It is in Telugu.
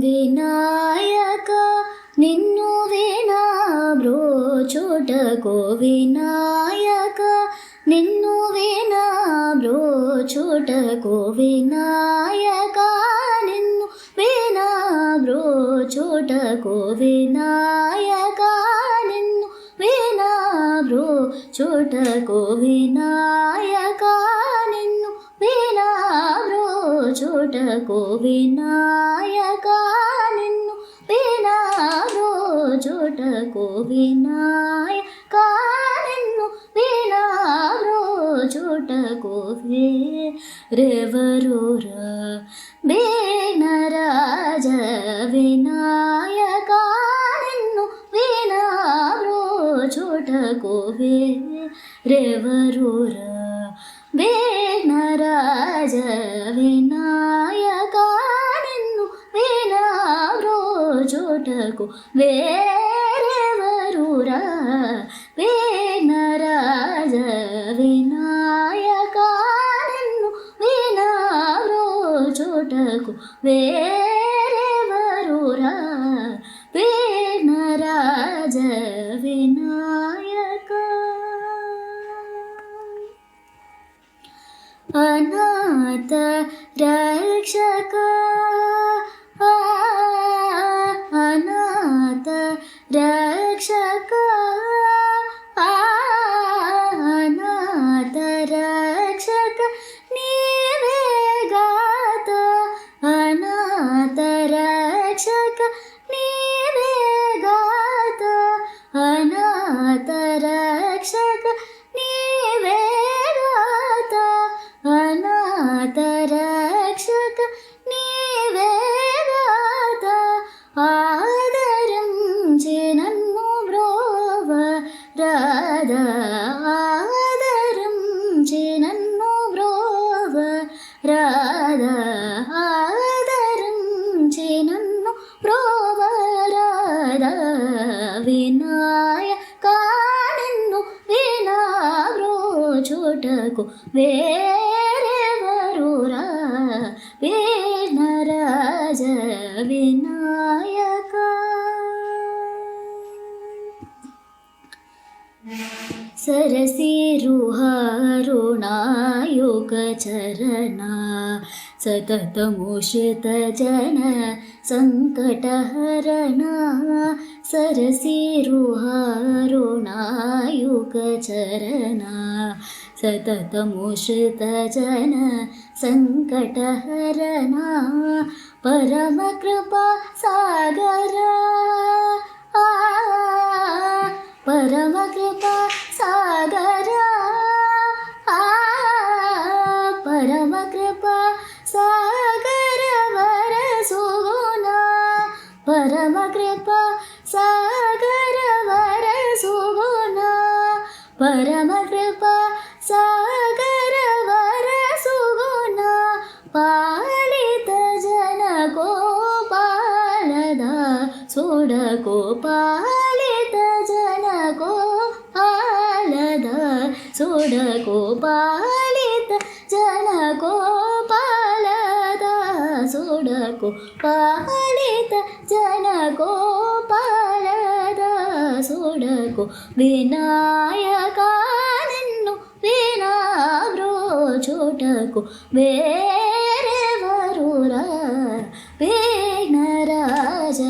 వినాయక నిన్ను వినా బ్రోచుటకు వినాయక నిన్ను వినా బ్రోచుటకు వినాయక నిన్ను వినా బ్రోచుటకు వినాయక నిన్ను వినా బ్రోచుటకు వినాయక నిన్ను వినా బ్రోచుటకు వినాయక నిన్ను వినా బ్రోచుటకు వినాయక నిన్ను వినా బ్రోచుటకు వేరెవరురా విఘ్నరాజ వినాయక నిన్ను వినా బ్రోచుటకు వేరెవరురా విఘ్నరాజ వినాయక నిన్ను వినా బ్రోచుటకు వేరెవరురా విఘ్నరాజ వినాయక నిన్ను వినా బ్రోచుటకు వేరెవరురా విఘ్నరాజ వినాయక. అనాథ రక్షక అనాథ రక్షక అనాథ రక్షక నీవే గాత అనాథ రక్షక నీవే గాత అనాథ రక్షక నీవే గాత అనాథ రక్షక నీవే గాత ఆదరించి నన్ను బ్రోవ రాధా ఆదరించి నన్ను బ్రోవ రాధా ఆదరించి నన్ను బ్రోవ రాధా వినాయక నిన్ను వినా బ్రోచుటకు వేరెవరురా విఘ్నరాజ వినాయక. सरसीरुहारुणायुग चरणा सततमुषित जन संकटहरणा सरसीरुहारुणायुग चरणा सततमुषित जन संकटहरणा परमकृपा सागरा परमकृपा सागरा परमकृपा सागर वरसुगुणा परमकृपा सागर वरसुगुणा परमकृपा सागर वरसुगुणा पालित जन गोपालदा सोडको पालित जन गोपालदा सोडको पालित जन गोपालदा सोडको पालित जन गोपालदा सोडको विनायक निन्नु विना ब्रोचुटको वेरेवरुरा विघ्नराज